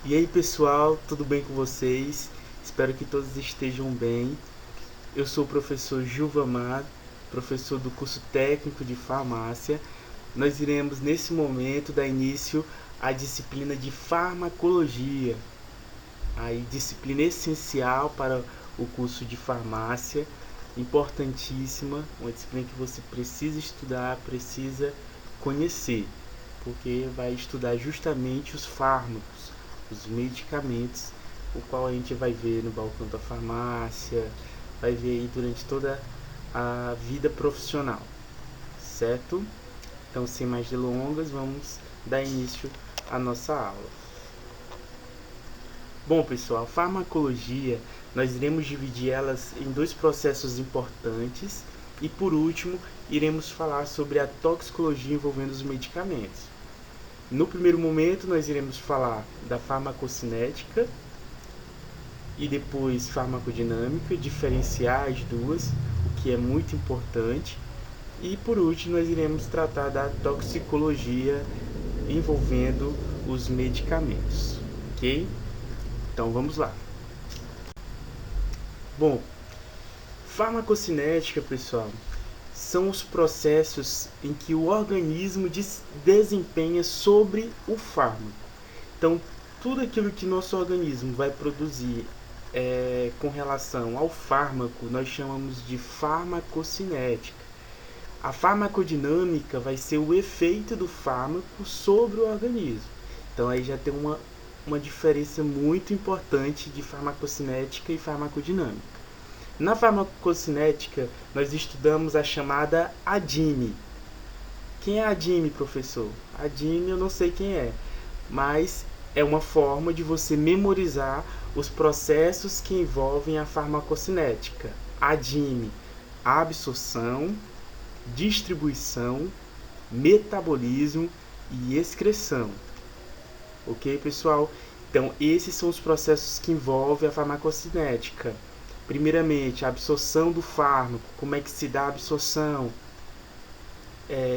E aí pessoal, tudo bem com vocês? Espero que todos estejam bem. Eu sou o professor Gilvamar, professor do curso técnico de farmácia. Nós iremos nesse momento dar início à disciplina de farmacologia, a disciplina essencial para o curso de farmácia, importantíssima, uma disciplina que você precisa estudar, precisa conhecer, porque vai estudar justamente os fármacos, os medicamentos, o qual a gente vai ver no balcão da farmácia, vai ver aí durante toda a vida profissional, certo? Então, sem mais delongas, vamos dar início à nossa aula. Bom, pessoal, farmacologia, nós iremos dividir elas em dois processos importantes e, por último, iremos falar sobre a toxicologia envolvendo os medicamentos. No primeiro momento, nós iremos falar da farmacocinética e depois farmacodinâmica, diferenciar as duas, o que é muito importante. E por último, nós iremos tratar da toxicologia envolvendo os medicamentos, ok? Então vamos lá. Bom, farmacocinética, pessoal, são os processos em que o organismo desempenha sobre o fármaco. Então, tudo aquilo que nosso organismo vai produzir com relação ao fármaco, nós chamamos de farmacocinética. A farmacodinâmica vai ser o efeito do fármaco sobre o organismo. Então, aí já tem uma diferença muito importante de farmacocinética e farmacodinâmica. Na farmacocinética, nós estudamos a chamada ADIME. Quem é a ADIME, professor? A ADIME eu não sei quem é, mas é uma forma de você memorizar os processos que envolvem a farmacocinética. ADIME: absorção, distribuição, metabolismo e excreção. Ok, pessoal? Então, esses são os processos que envolvem a farmacocinética. Primeiramente, a absorção do fármaco. Como é que se dá a absorção?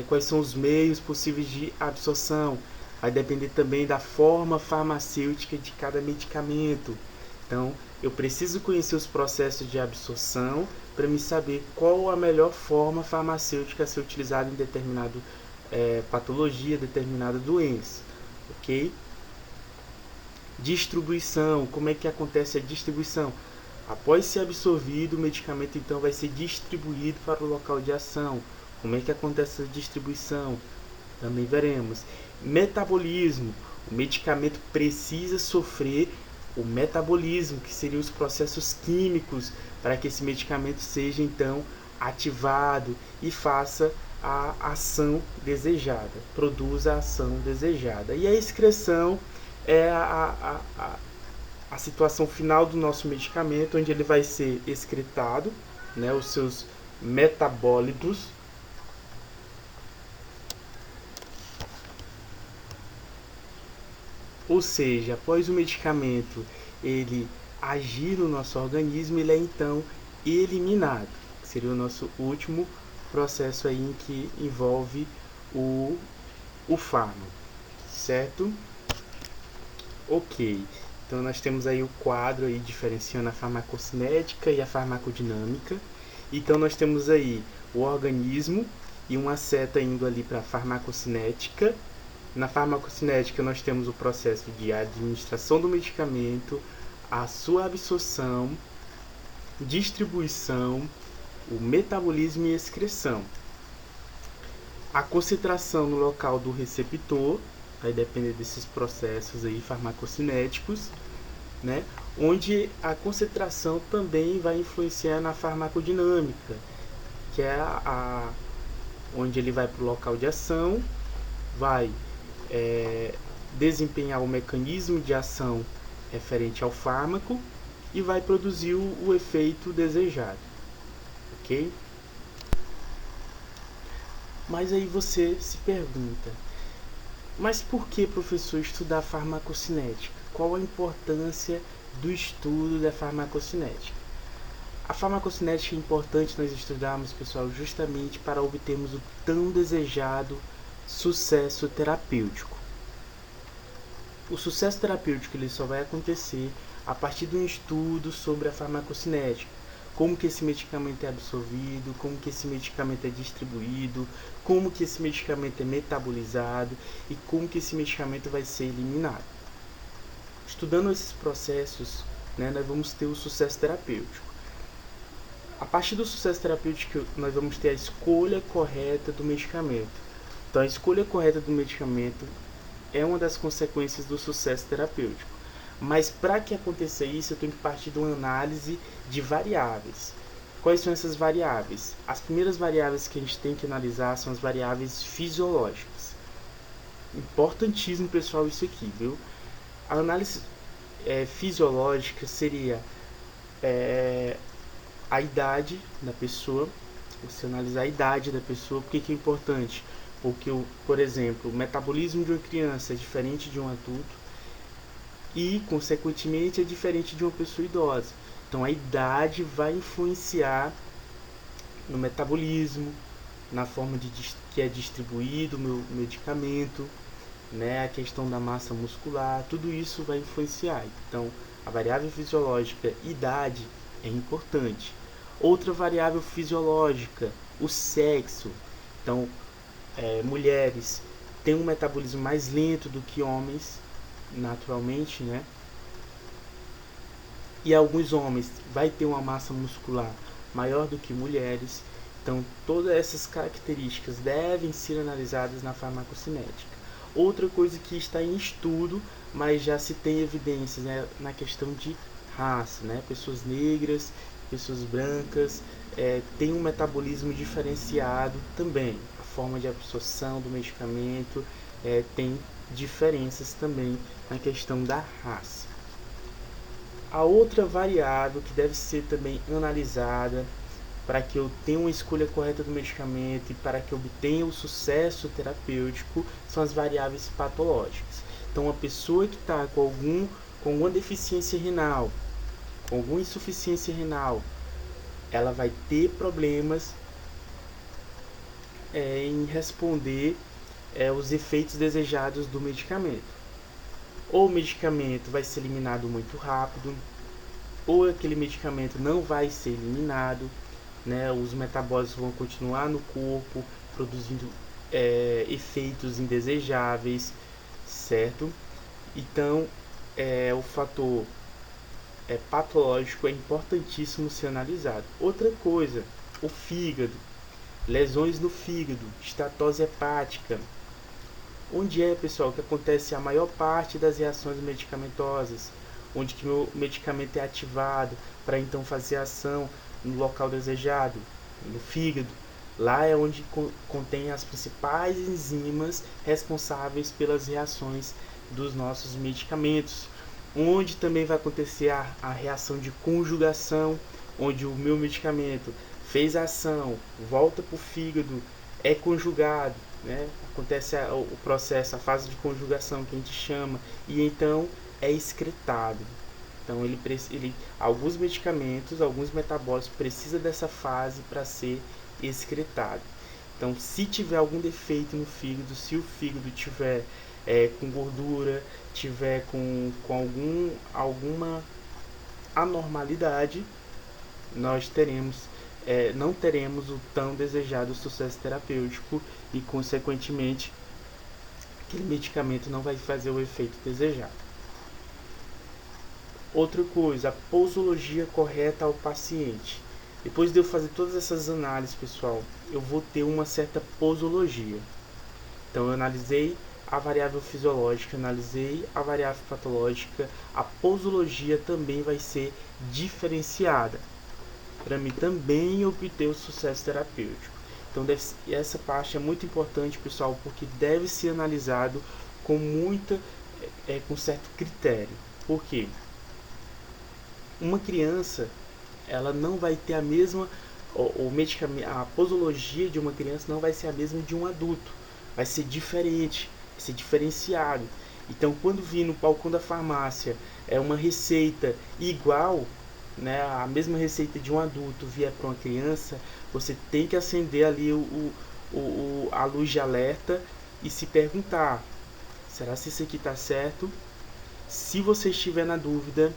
Quais são os meios possíveis de absorção? Vai depender também da forma farmacêutica de cada medicamento. Então, eu preciso conhecer os processos de absorção para me saber qual a melhor forma farmacêutica a ser utilizada em determinada patologia, determinada doença. Ok? Distribuição. Como é que acontece a distribuição? Após ser absorvido, o medicamento então vai ser distribuído para o local de ação. Como é que acontece a distribuição? Também veremos. Metabolismo. O medicamento precisa sofrer o metabolismo, que seriam os processos químicos, para que esse medicamento seja então ativado e faça a ação desejada, produza a ação desejada. E a excreção é a situação final do nosso medicamento, onde ele vai ser excretado, né, os seus metabólitos, ou seja, após o medicamento ele agir no nosso organismo, ele é então eliminado, que seria o nosso último processo aí em que envolve o fármaco, certo? Ok. Então nós temos aí o quadro aí diferenciando a farmacocinética e a farmacodinâmica. Então nós temos aí o organismo e uma seta indo ali para a farmacocinética. Na farmacocinética nós temos o processo de administração do medicamento, a sua absorção, distribuição, o metabolismo e excreção. A concentração no local do receptor vai depender desses processos aí farmacocinéticos, né? Onde a concentração também vai influenciar na farmacodinâmica, que é onde ele vai para o local de ação, vai desempenhar o mecanismo de ação referente ao fármaco e vai produzir o efeito desejado, ok? Mas aí você se pergunta, mas por que, professor, estudar farmacocinética? Qual a importância do estudo da farmacocinética? A farmacocinética é importante nós estudarmos, pessoal, justamente para obtermos o tão desejado sucesso terapêutico. O sucesso terapêutico ele só vai acontecer a partir de um estudo sobre a farmacocinética. Como que esse medicamento é absorvido, como que esse medicamento é distribuído, como que esse medicamento é metabolizado e como que esse medicamento vai ser eliminado. Estudando esses processos, né, nós vamos ter o sucesso terapêutico. A partir do sucesso terapêutico, nós vamos ter a escolha correta do medicamento. Então, a escolha correta do medicamento é uma das consequências do sucesso terapêutico. Mas para que aconteça isso, eu tenho que partir de uma análise de variáveis. Quais são essas variáveis? As primeiras variáveis que a gente tem que analisar são as variáveis fisiológicas. Importantíssimo, pessoal, isso aqui, viu? A análise fisiológica seria a idade da pessoa. Você analisar a idade da pessoa. Por que é importante? Porque, por exemplo, o metabolismo de uma criança é diferente de um adulto e, consequentemente, é diferente de uma pessoa idosa. Então, a idade vai influenciar no metabolismo, na forma que é distribuído o meu medicamento, né, a questão da massa muscular, tudo isso vai influenciar. Então, a variável fisiológica, idade, é importante. Outra variável fisiológica, o sexo. Então, mulheres têm um metabolismo mais lento do que homens, naturalmente, né? E alguns homens vai ter uma massa muscular maior do que mulheres. Então, todas essas características devem ser analisadas na farmacocinética. Outra coisa que está em estudo, mas já se tem evidências, né, na questão de raça, né? Pessoas negras, pessoas brancas têm um metabolismo diferenciado também. A forma de absorção do medicamento tem diferenças também na questão da raça. A outra variável que deve ser também analisada para que eu tenha uma escolha correta do medicamento e para que eu obtenha o sucesso terapêutico são as variáveis patológicas. Então, uma pessoa que está com alguma deficiência renal, com alguma insuficiência renal, ela vai ter problemas em responder os efeitos desejados do medicamento. Ou o medicamento vai ser eliminado muito rápido, ou aquele medicamento não vai ser eliminado, né? Os metabólitos vão continuar no corpo, produzindo efeitos indesejáveis, certo? Então, o fator patológico é importantíssimo ser analisado. Outra coisa, o fígado, lesões no fígado, estatose hepática. Onde pessoal, que acontece a maior parte das reações medicamentosas, onde que o medicamento é ativado para então fazer ação no local desejado, no fígado. Lá é onde contém as principais enzimas responsáveis pelas reações dos nossos medicamentos. Onde também vai acontecer a reação de conjugação, onde o meu medicamento fez a ação, volta para o fígado, é conjugado, né? Acontece o processo, a fase de conjugação que a gente chama, e então é excretado. Então alguns medicamentos, alguns metabólicos precisam dessa fase para ser excretado. Então, se tiver algum defeito no fígado, se o fígado tiver com gordura, tiver com alguma anormalidade, nós não teremos o tão desejado sucesso terapêutico e, consequentemente, aquele medicamento não vai fazer o efeito desejado. Outra coisa, a posologia correta ao paciente. Depois de eu fazer todas essas análises, pessoal, eu vou ter uma certa posologia. Então, eu analisei a variável fisiológica, analisei a variável patológica, a posologia também vai ser diferenciada para mim também obter o sucesso terapêutico. Então, essa parte é muito importante, pessoal, porque deve ser analisado com com certo critério. Por quê? Uma criança, ela não vai ter a mesma, a posologia de uma criança não vai ser a mesma de um adulto, vai ser diferente, vai ser diferenciado. Então, quando vir no balcão da farmácia uma receita igual, né, a mesma receita de um adulto vier para uma criança, você tem que acender ali a luz de alerta e se perguntar: será se isso aqui está certo? Se você estiver na dúvida,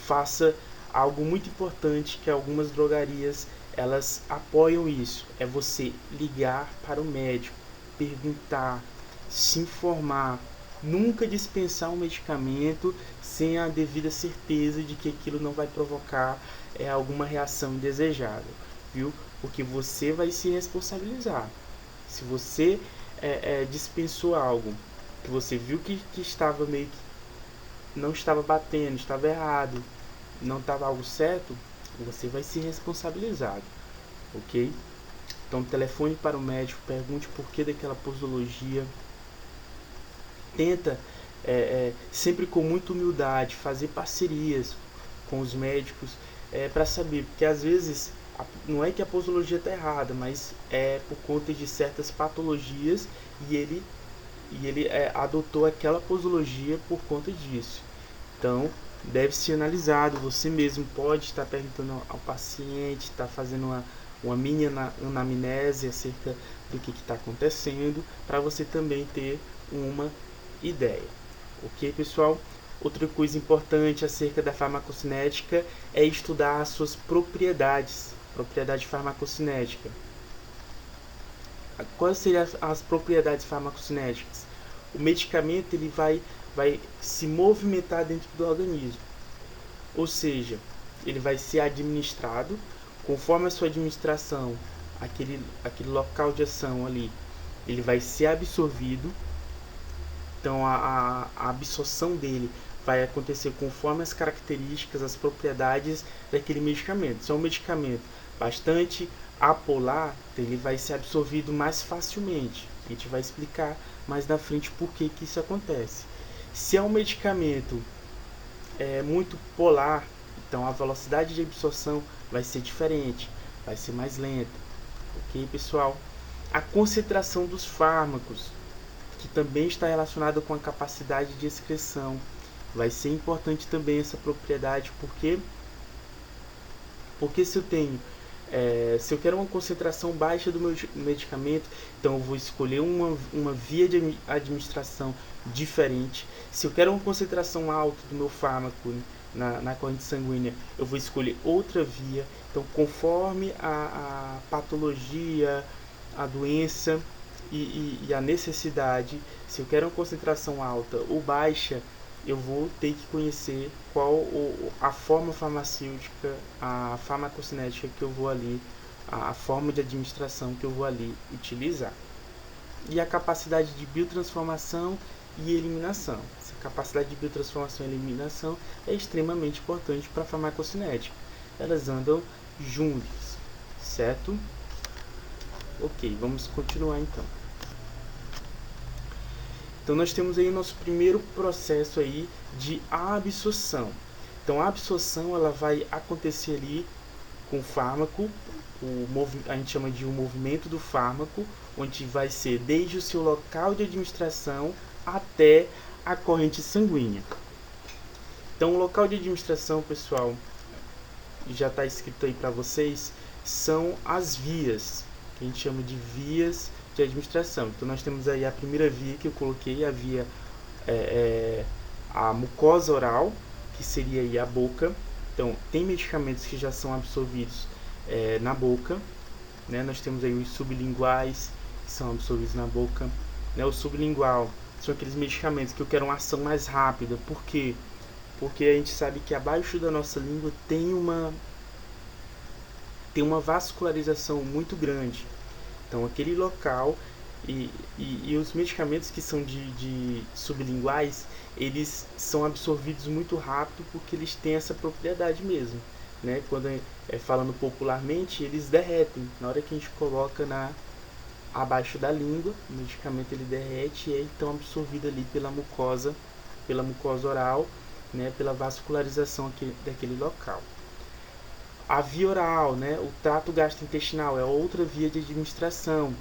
faça algo muito importante que algumas drogarias elas apoiam isso, é você ligar para o médico, perguntar, se informar, nunca dispensar um medicamento sem a devida certeza de que aquilo não vai provocar alguma reação indesejada, viu? Porque você vai se responsabilizar. Se você dispensou algo que você viu que estava meio que não estava batendo, estava errado, não estava algo certo, você vai ser responsabilizado, ok? Então telefone para o médico, pergunte por que daquela posologia, tenta sempre com muita humildade fazer parcerias com os médicos para saber, porque às vezes não é que a posologia está errada, mas é por conta de certas patologias e ele adotou aquela posologia por conta disso. Então deve ser analisado, você mesmo pode estar perguntando ao paciente, estar fazendo uma mini anamnese acerca do que está acontecendo, para você também ter uma ideia. Ok, pessoal? Outra coisa importante acerca da farmacocinética é estudar as suas propriedades, propriedade farmacocinética. Quais seriam as propriedades farmacocinéticas? O medicamento ele vai se movimentar dentro do organismo, ou seja, ele vai ser administrado, conforme a sua administração, aquele local de ação ali, ele vai ser absorvido, então a absorção dele vai acontecer conforme as características, as propriedades daquele medicamento. Se é um medicamento bastante apolar, ele vai ser absorvido mais facilmente. A gente vai explicar mais na frente por que isso acontece. Se é um medicamento muito polar, então a velocidade de absorção vai ser diferente, vai ser mais lenta. Ok, pessoal? A concentração dos fármacos, que também está relacionada com a capacidade de excreção, vai ser importante também essa propriedade, porque se eu quero uma concentração baixa do meu medicamento, então eu vou escolher uma via de administração diferente. Se eu quero uma concentração alta do meu fármaco na corrente sanguínea, eu vou escolher outra via. Então, conforme a patologia, a doença e a necessidade, se eu quero uma concentração alta ou baixa, eu vou ter que conhecer qual a forma farmacêutica, a farmacocinética que eu vou ali, a forma de administração que eu vou ali utilizar. E a capacidade de biotransformação e eliminação. Essa capacidade de biotransformação e eliminação é extremamente importante para a farmacocinética. Elas andam juntas, certo? Ok, vamos continuar então. Então nós temos aí o nosso primeiro processo aí de absorção. Então a absorção ela vai acontecer ali com o fármaco, a gente chama de um movimento do fármaco, onde vai ser desde o seu local de administração até a corrente sanguínea. Então o local de administração, pessoal, já está escrito aí para vocês, são as vias, que a gente chama de vias de administração. Então nós temos aí a primeira via que eu coloquei, a via a mucosa oral, que seria aí a boca. Então tem medicamentos que já são absorvidos na boca, né? Nós temos aí os sublinguais que são absorvidos na boca, né? O sublingual são aqueles medicamentos que eu quero uma ação mais rápida. Por quê? Porque a gente sabe que abaixo da nossa língua tem uma vascularização muito grande. Então aquele local e os medicamentos que são de sublinguais, eles são absorvidos muito rápido porque eles têm essa propriedade mesmo, né? Quando falando popularmente, eles derretem. Na hora que a gente coloca abaixo da língua, o medicamento ele derrete e é então absorvido ali pela mucosa oral, né? Pela vascularização daquele local. A via oral, né? O trato gastrointestinal é outra via de administração.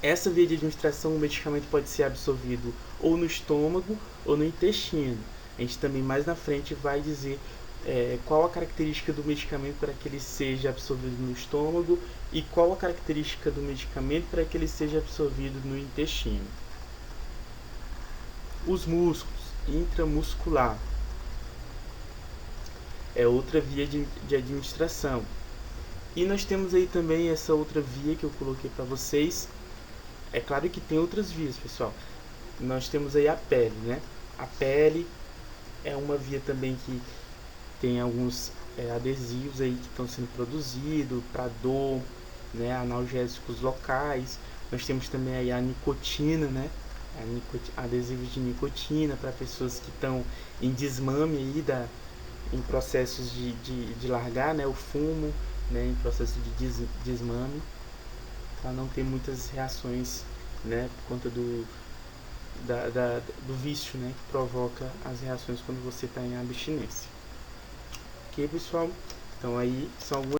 Essa via de administração, o medicamento pode ser absorvido ou no estômago ou no intestino. A gente também mais na frente vai dizer qual a característica do medicamento para que ele seja absorvido no estômago e qual a característica do medicamento para que ele seja absorvido no intestino. Os músculos. intramuscular. É outra via de administração. E nós temos aí também essa outra via que eu coloquei para vocês. É claro que tem outras vias, pessoal. Nós temos aí a pele, né? A pele é uma via também que tem alguns adesivos aí que estão sendo produzidos para dor, né? Analgésicos locais. Nós temos também aí a nicotina, né? Adesivos de nicotina para pessoas que estão em desmame aí em processos de largar, né? O fumo, né? Em processo de desmame, para não ter muitas reações, né? Por conta do vício, né? Que provoca as reações quando você está em abstinência. Ok, pessoal? Então aí são algumas.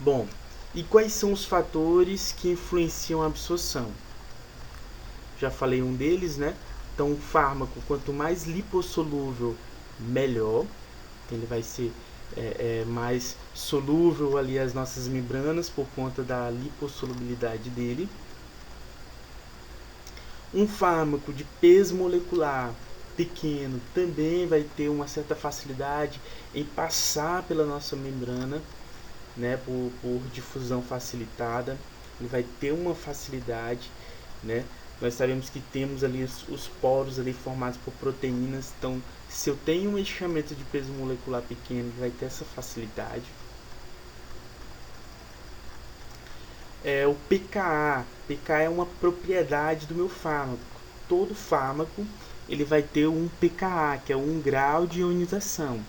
Bom, e quais são os fatores que influenciam a absorção? Já falei um deles, né? Então, o fármaco, quanto mais lipossolúvel, melhor. Então, ele vai ser mais solúvel ali às nossas membranas por conta da lipossolubilidade dele. Um fármaco de peso molecular pequeno também vai ter uma certa facilidade em passar pela nossa membrana, né, por difusão facilitada. Ele vai ter uma facilidade, né? Nós sabemos que temos ali os poros ali formados por proteínas. Então, se eu tenho um medicamento de peso molecular pequeno, vai ter essa facilidade. O pKa. pKa é uma propriedade do meu fármaco. Todo fármaco ele vai ter um pKa, que é um grau de ionização.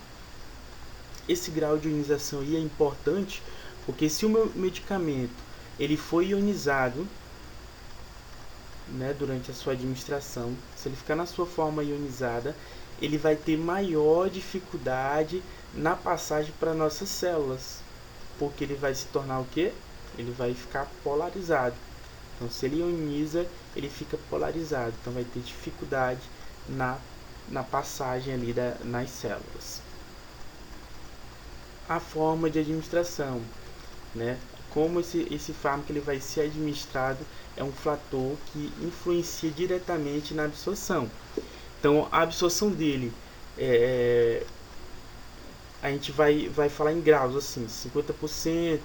Esse grau de ionização aí é importante porque se o meu medicamento ele foi ionizado, né, durante a sua administração, se ele ficar na sua forma ionizada, ele vai ter maior dificuldade na passagem para nossas células, porque ele vai se tornar o quê? Ele vai ficar polarizado. Então, se ele ioniza, ele fica polarizado, então vai ter dificuldade na passagem ali nas células. A forma de administração, né? Como esse fármaco ele vai ser administrado é um fator que influencia diretamente na absorção. Então, a absorção dele, a gente vai falar em graus, assim, 50%,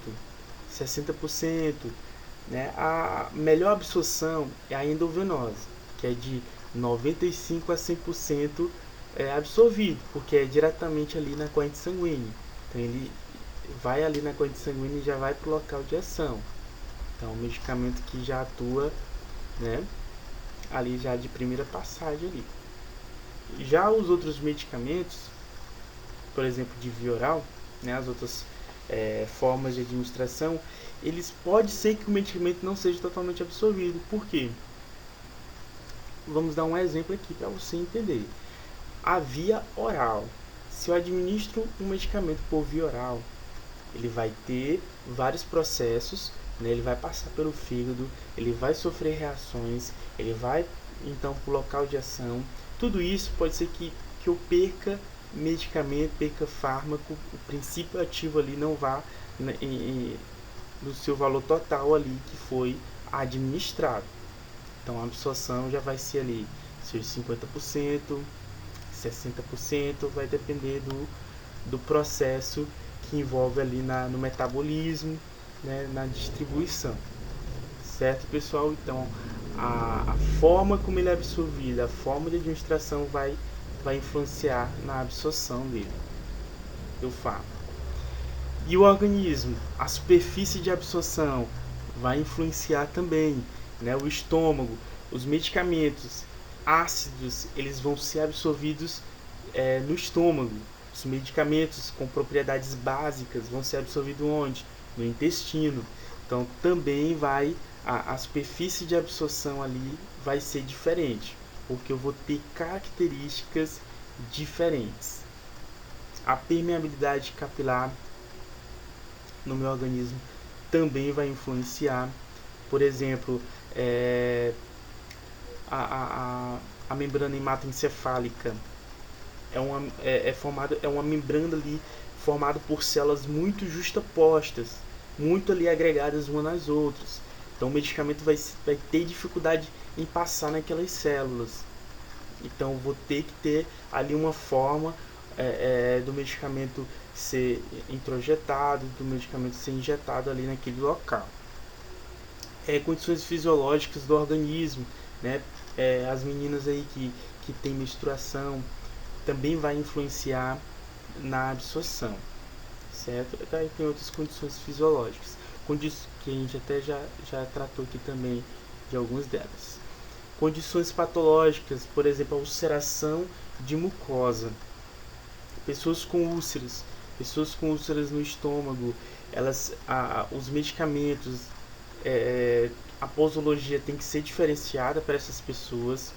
60%. Né? A melhor absorção é a endovenosa, que é de 95% a 100% absorvido, porque é diretamente ali na corrente sanguínea. Então, ele vai ali na corrente sanguínea e já vai para o local de ação. Então, é um medicamento que já atua, né, ali já de primeira passagem ali. Já os outros medicamentos, por exemplo, de via oral, né, as outras formas de administração, eles pode ser que o medicamento não seja totalmente absorvido. Por quê? Vamos dar um exemplo aqui para você entender. A via oral. Se eu administro um medicamento por via oral, ele vai ter vários processos, né? Ele vai passar pelo fígado, ele vai sofrer reações, ele vai então para o local de ação. Tudo isso pode ser que eu perca medicamento, perca fármaco, o princípio ativo ali não vá no seu valor total ali que foi administrado. Então a absorção já vai ser ali seus 50%, 60%, vai depender do processo que envolve ali no metabolismo, né, na distribuição. Certo, pessoal? Então a forma como ele é absorvido, a forma de administração vai influenciar na absorção dele, do fármaco. E o organismo, a superfície de absorção vai influenciar também, né? O estômago, os medicamentos ácidos, eles vão ser absorvidos no estômago. Os medicamentos com propriedades básicas vão ser absorvidos onde? No intestino. Então também a superfície de absorção ali vai ser diferente, porque eu vou ter características diferentes. A permeabilidade capilar no meu organismo também vai influenciar. Por exemplo, a membrana hematoencefálica é uma membrana ali formada por células muito justapostas, muito ali agregadas umas nas outras. Então o medicamento vai ter dificuldade em passar naquelas células. Então vou ter que ter ali uma forma do medicamento ser introjetado, do medicamento ser injetado ali naquele local. Condições fisiológicas do organismo, né? As meninas aí que tem menstruação também vai influenciar na absorção, certo? Daí tem outras condições fisiológicas, que a gente até já tratou aqui também de algumas delas. Condições patológicas, por exemplo, a ulceração de mucosa. Pessoas com úlceras no estômago, os medicamentos, a posologia tem que ser diferenciada para essas pessoas.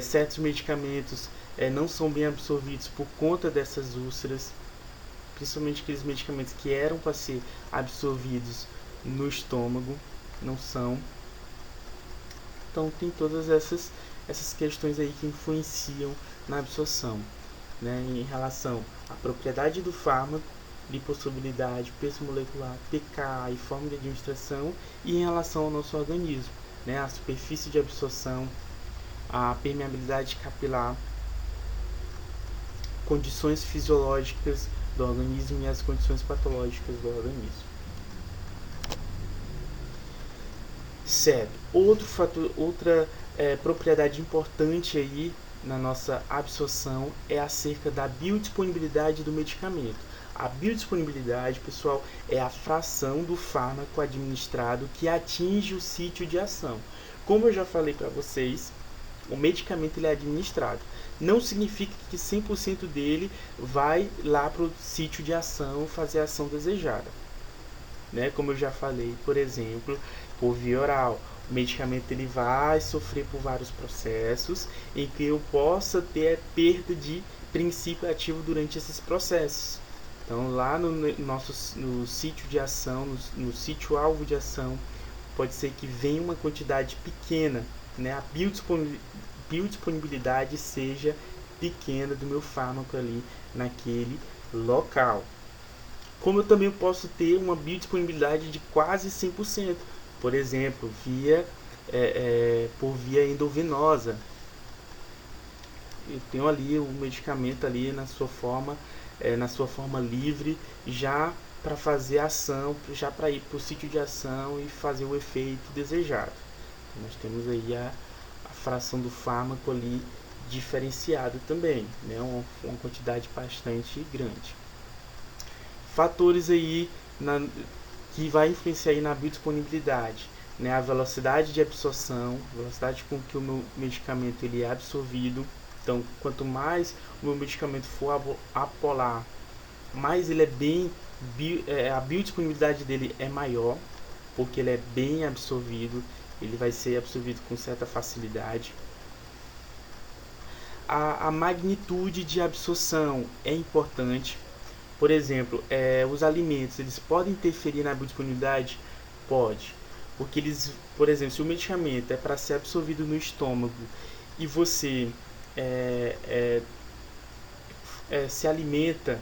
Certos medicamentos não são bem absorvidos por conta dessas úlceras, principalmente aqueles medicamentos que eram para ser absorvidos no estômago, não são. Então tem todas essas questões aí que influenciam na absorção, né, em relação à propriedade do fármaco, lipossolubilidade, peso molecular, pK e forma de administração, e em relação ao nosso organismo, né, a superfície de absorção, a permeabilidade capilar, condições fisiológicas do organismo e as condições patológicas do organismo. Certo. Outra propriedade importante aí na nossa absorção é acerca da biodisponibilidade do medicamento. A biodisponibilidade, pessoal, é a fração do fármaco administrado que atinge o sítio de ação. Como eu já falei para vocês, o medicamento ele é administrado. Não significa que 100% dele vai lá para o sítio de ação fazer a ação desejada. Né? Como eu já falei, por exemplo, por via oral, o medicamento ele vai sofrer por vários processos em que eu possa ter perda de princípio ativo durante esses processos. Então, lá no sítio de ação, no sítio alvo de ação, pode ser que venha uma quantidade pequena, né? A biodisponibilidade seja pequena do meu fármaco ali naquele local. Como eu também posso ter uma biodisponibilidade de quase 100%, por exemplo, por via endovenosa. Eu tenho ali o medicamento ali na sua forma livre, já para fazer a ação, já para ir para o sítio de ação e fazer o efeito desejado. Então, nós temos aí a fração do fármaco ali diferenciado também, né? Uma quantidade bastante grande. Fatores aí que vai influenciar aí na biodisponibilidade, né? A velocidade de absorção, velocidade com que o meu medicamento ele é absorvido. Então, quanto mais o meu medicamento for apolar, mais ele a biodisponibilidade dele é maior, porque ele é bem absorvido, ele vai ser absorvido com certa facilidade. A magnitude de absorção é importante, Por exemplo, os alimentos, eles podem interferir na biodisponibilidade? Pode. Porque eles, por exemplo, se o medicamento é para ser absorvido no estômago e você é, é, se alimenta,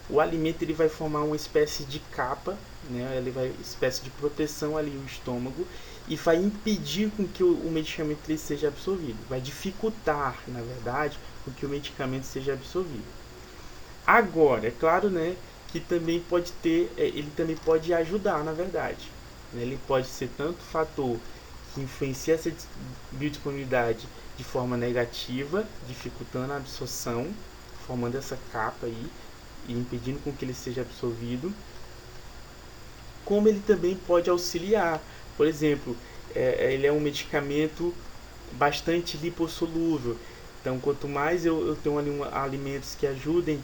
o alimento ele vai formar uma espécie de capa, né? Ele vai espécie de proteção ali no estômago e vai impedir com que o medicamento ele seja absorvido, vai dificultar, na verdade, com que o medicamento seja absorvido. Agora, é claro, né, que também pode ter, ele também pode ajudar, na verdade. Ele pode ser tanto fator que influencia essa biodisponibilidade de forma negativa, dificultando a absorção, formando essa capa aí e impedindo com que ele seja absorvido, como ele também pode auxiliar. Por exemplo, ele é um medicamento bastante lipossolúvel. Então, quanto mais eu tenho ali alimentos que ajudem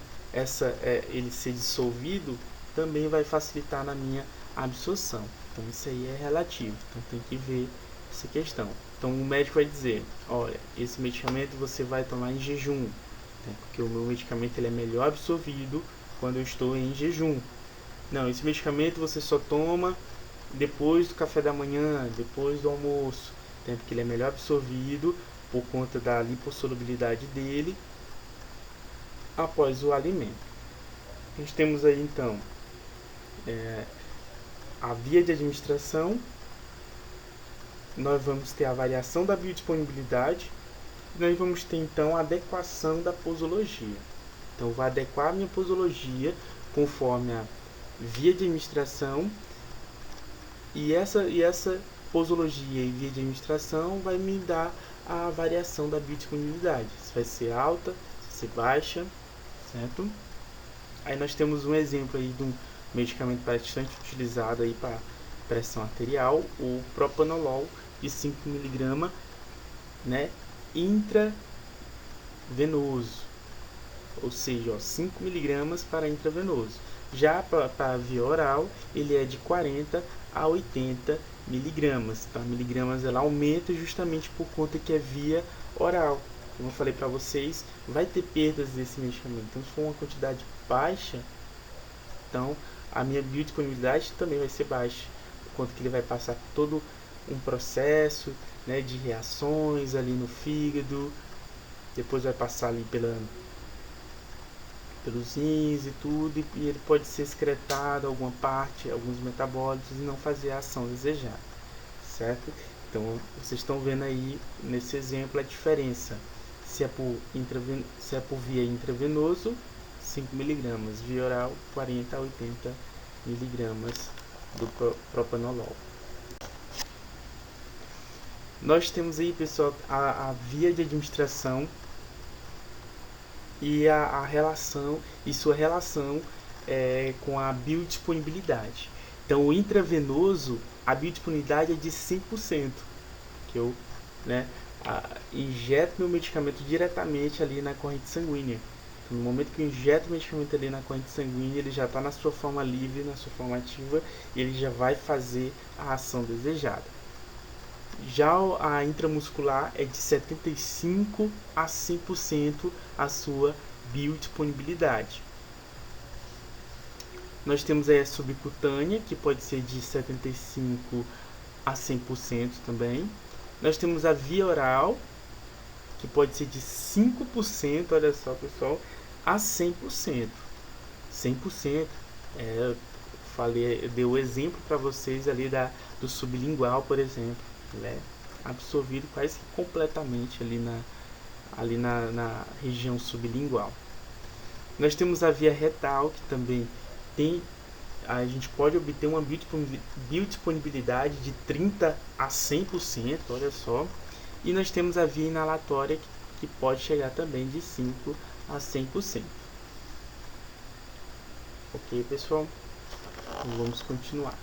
ele ser dissolvido, também vai facilitar na minha absorção. Então, isso aí é relativo. Então, tem que ver essa questão. Então, o médico vai dizer, olha, esse medicamento você vai tomar em jejum, né? Porque o meu medicamento ele é melhor absorvido quando eu estou em jejum. Não, esse medicamento você só toma depois do café da manhã, depois do almoço, né? Porque ele é melhor absorvido por conta da lipossolubilidade dele após o alimento. Nós temos aí então a via de administração, nós vamos ter a variação da biodisponibilidade, e nós vamos ter então a adequação da posologia. Então, eu vou adequar a minha posologia conforme a via de administração, e essa posologia e via de administração vai me dar a variação da biodisponibilidade. Se vai ser alta, se vai ser baixa, certo? Aí nós temos um exemplo aí de um medicamento bastante utilizado aí para pressão arterial, o propanolol de 5 mg, né, intravenoso, ou seja, 5 mg para intravenoso. Já para a via oral, ele é de 40 a 80 miligramas. Tá? Miligramas ela aumenta justamente por conta que é via oral. Como eu falei para vocês, vai ter perdas desse medicamento. Então, se for uma quantidade baixa, então a minha biodisponibilidade também vai ser baixa, por conta que ele vai passar por todo um processo, né, de reações ali no fígado, depois vai passar ali pelos rins e tudo, e ele pode ser excretado alguma parte, alguns metabólitos, e não fazer a ação desejada, certo? Então, vocês estão vendo aí, nesse exemplo, a diferença. Se é por via intravenoso, 5 mg, via oral, 40 a 80 mg do propanolol. Nós temos aí, pessoal, a via de administração e a relação, e sua relação com a biodisponibilidade. Então, o intravenoso, a biodisponibilidade é de 100%, que eu, né, injeto meu medicamento diretamente ali na corrente sanguínea. Então, no momento que eu injeto o medicamento ali na corrente sanguínea, ele já está na sua forma livre, na sua forma ativa, e ele já vai fazer a ação desejada. Já a intramuscular é de 75 a 100% a sua biodisponibilidade. Nós temos aí a subcutânea, que pode ser de 75 a 100% também. Nós temos a via oral, que pode ser de 5%, olha só, pessoal, a 100%. 100%, eu dei o exemplo para vocês ali do sublingual, por exemplo. Ele é absorvido quase completamente ali na região sublingual. Nós temos a via retal, que também a gente pode obter uma biodisponibilidade de 30 a 100%, olha só. E nós temos a via inalatória, que pode chegar também de 5 a 100%. Ok, pessoal? Então, vamos continuar.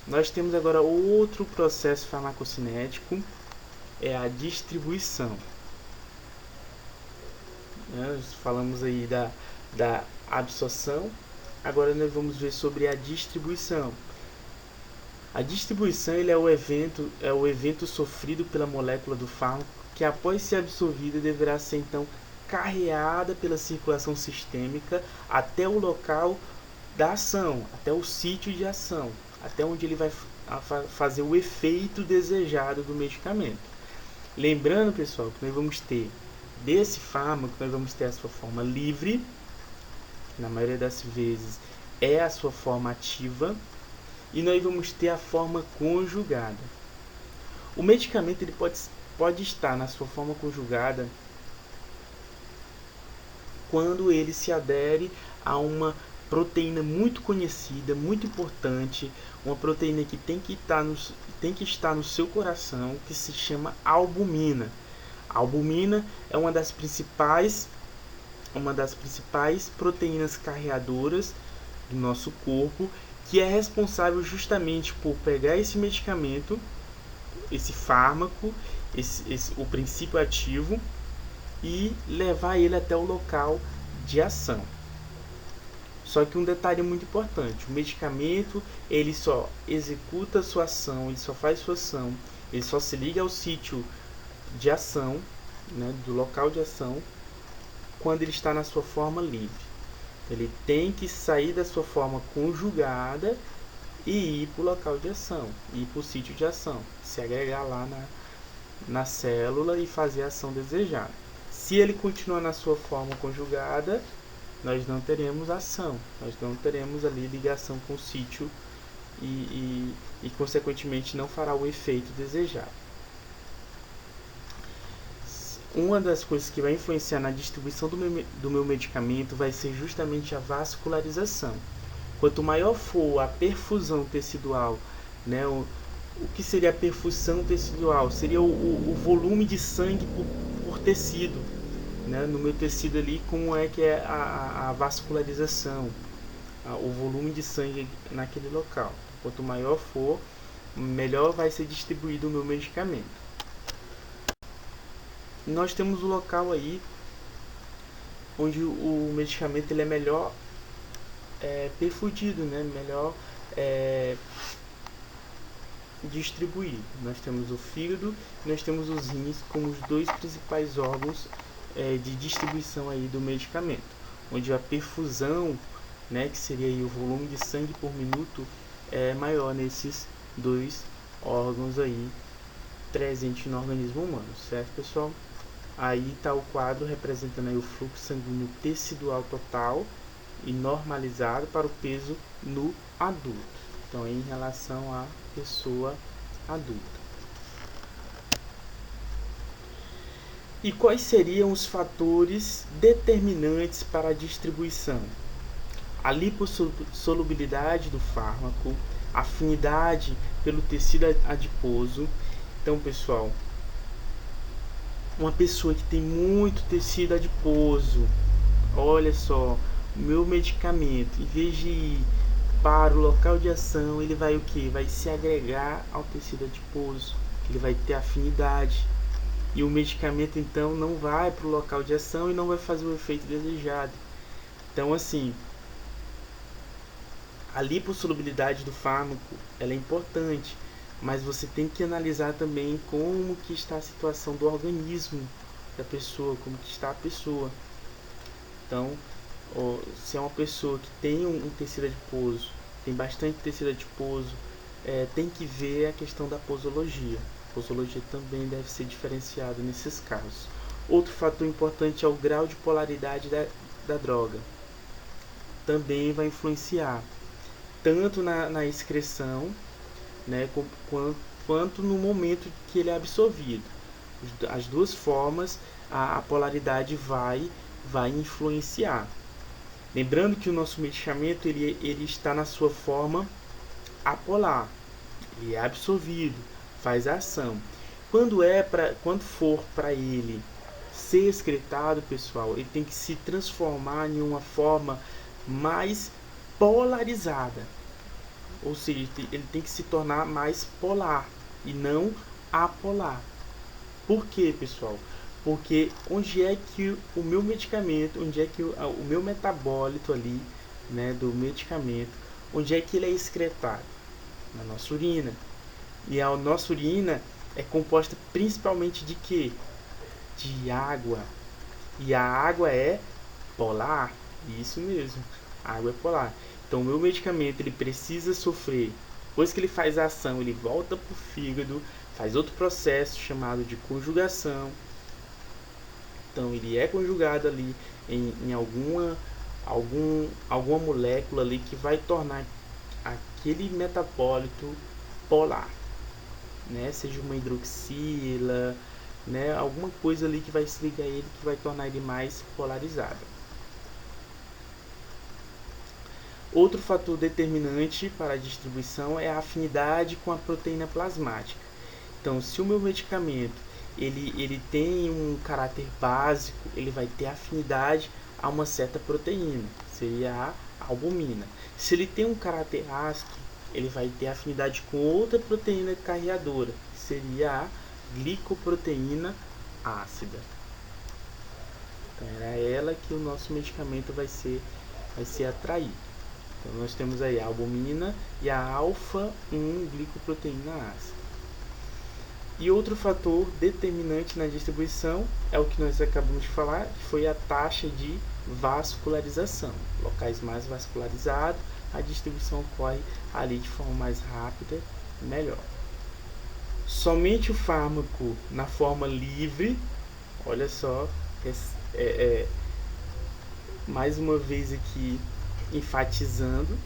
Nós temos agora outro processo farmacocinético, é a distribuição. Nós falamos aí da absorção, agora nós vamos ver sobre a distribuição. A distribuição ele é o evento sofrido pela molécula do fármaco que, após ser absorvida, deverá ser então carreada pela circulação sistêmica até o local da ação, até o sítio de ação, até onde ele vai fazer o efeito desejado do medicamento. Lembrando, pessoal, que nós vamos ter desse fármaco, nós vamos ter a sua forma livre, que na maioria das vezes é a sua forma ativa, e nós vamos ter a forma conjugada. O medicamento ele pode estar na sua forma conjugada quando ele se adere a uma proteína muito conhecida, muito importante, uma proteína que tem que estar no seu coração, que se chama albumina. A albumina é uma das principais proteínas carreadoras do nosso corpo, que é responsável justamente por pegar esse medicamento, esse fármaco, o princípio ativo, e levar ele até o local de ação. Só que um detalhe muito importante: o medicamento ele só executa a sua ação, ele só faz sua ação, ele só se liga ao sítio de ação, né, do local de ação, quando ele está na sua forma livre. Ele tem que sair da sua forma conjugada e ir para o local de ação, ir para o sítio de ação, se agregar lá na célula e fazer a ação desejada. Se ele continuar na sua forma conjugada, nós não teremos ação, nós não teremos ali ligação com o sítio e consequentemente não fará o efeito desejado. Uma das coisas que vai influenciar na distribuição do meu medicamento vai ser justamente a vascularização. Quanto maior for a perfusão tecidual, né, o que seria a perfusão tecidual? Seria o volume de sangue por tecido, né, no meu tecido ali, como é que é a vascularização, o volume de sangue naquele local. Quanto maior for, melhor vai ser distribuído o meu medicamento. Nós temos o local aí onde o medicamento ele é melhor perfundido, né, melhor distribuído. Nós temos o fígado e nós temos os rins como os dois principais órgãos de distribuição aí do medicamento, onde a perfusão, né, que seria aí o volume de sangue por minuto, é maior nesses dois órgãos aí presentes no organismo humano, certo, pessoal? Aí está o quadro representando aí o fluxo sanguíneo tecidual total e normalizado para o peso no adulto. Então, em relação à pessoa adulta. E quais seriam os fatores determinantes para a distribuição? A lipossolubilidade do fármaco, afinidade pelo tecido adiposo. Então, pessoal, uma pessoa que tem muito tecido adiposo, olha só, o meu medicamento, em vez de ir para o local de ação, ele vai o que? Vai se agregar ao tecido adiposo, ele vai ter afinidade. E o medicamento então não vai para o local de ação e não vai fazer o efeito desejado. Então, assim, a lipossolubilidade do fármaco ela é importante, mas você tem que analisar também como que está a situação do organismo da pessoa, como que está a pessoa. Então, se é uma pessoa que tem um tecido adiposo, tem bastante tecido adiposo, tem que ver a questão da posologia. A posologia também deve ser diferenciada nesses casos. Outro fator importante é o grau de polaridade da droga. Também vai influenciar tanto na excreção, né, quanto no momento que ele é absorvido. As duas formas a polaridade vai influenciar. Lembrando que o nosso medicamento ele está na sua forma apolar, ele é absorvido, faz a ação. Quando for para ele ser excretado, pessoal, ele tem que se transformar em uma forma mais polarizada. Ou seja, ele tem que se tornar mais polar e não apolar. Por quê, pessoal? Porque onde é que o meu medicamento, onde é que o meu metabólito ali, né, do medicamento, onde é que ele é excretado? Na nossa urina. E a nossa urina é composta principalmente de quê? De água. E a água é polar. Isso mesmo, a água é polar. Então o meu medicamento ele precisa sofrer. Depois que ele faz a ação, ele volta para o fígado, faz outro processo chamado de conjugação. Então ele é conjugado ali em alguma molécula ali que vai tornar aquele metabólito polar, né? Seja uma hidroxila, né? Alguma coisa ali que vai se ligar a ele que vai tornar ele mais polarizado. Outro fator determinante para a distribuição é a afinidade com a proteína plasmática. Então, se o meu medicamento ele tem um caráter básico, ele vai ter afinidade a uma certa proteína, seria a albumina. Se ele tem um caráter ácido, ele vai ter afinidade com outra proteína carreadora, que seria a glicoproteína ácida. Então, era ela que o nosso medicamento vai ser atraído. Então, nós temos aí a albumina e a alfa-1 glicoproteína ácida. E outro fator determinante na distribuição é o que nós acabamos de falar, que foi a taxa de vascularização. Locais mais vascularizados, a distribuição ocorre ali de forma mais rápida e melhor. Somente o fármaco na forma livre, olha só, mais uma vez aqui enfatizando,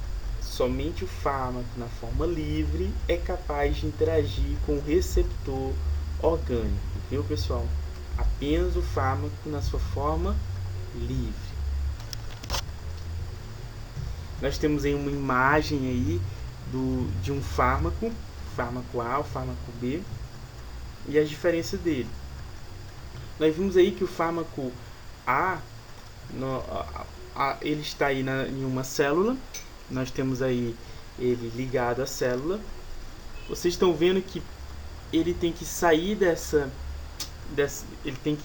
somente o fármaco na forma livre é capaz de interagir com o receptor orgânico, viu pessoal? Apenas o fármaco na sua forma livre. Nós temos aí uma imagem aí de um fármaco A, o fármaco B, e as diferenças dele. Nós vimos aí que o fármaco A, ele está aí em uma célula. Nós temos aí ele ligado à célula. Vocês estão vendo que ele tem que sair ele tem que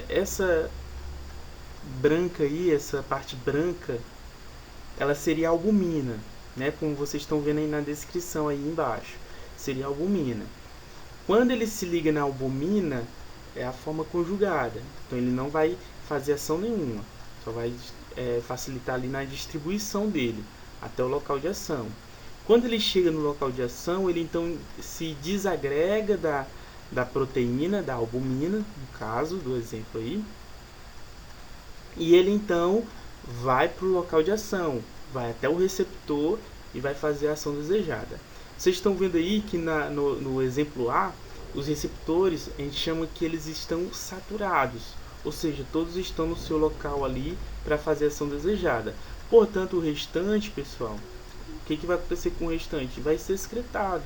essa branca aí, essa parte branca, ela seria a albumina, né? Como vocês estão vendo aí na descrição aí embaixo, seria a albumina. Quando ele se liga na albumina, é a forma conjugada. Então ele não vai fazer ação nenhuma, só vai facilitar ali na distribuição dele até o local de ação. Quando ele chega no local de ação, ele então se desagrega da proteína, da albumina, no caso do exemplo aí, e ele então vai para o local de ação, vai até o receptor e vai fazer a ação desejada. Vocês estão vendo aí que no exemplo A, os receptores, a gente chama que eles estão saturados, ou seja, todos estão no seu local ali para fazer a ação desejada. Portanto, o restante, pessoal, o que vai acontecer com o restante? Vai ser excretado.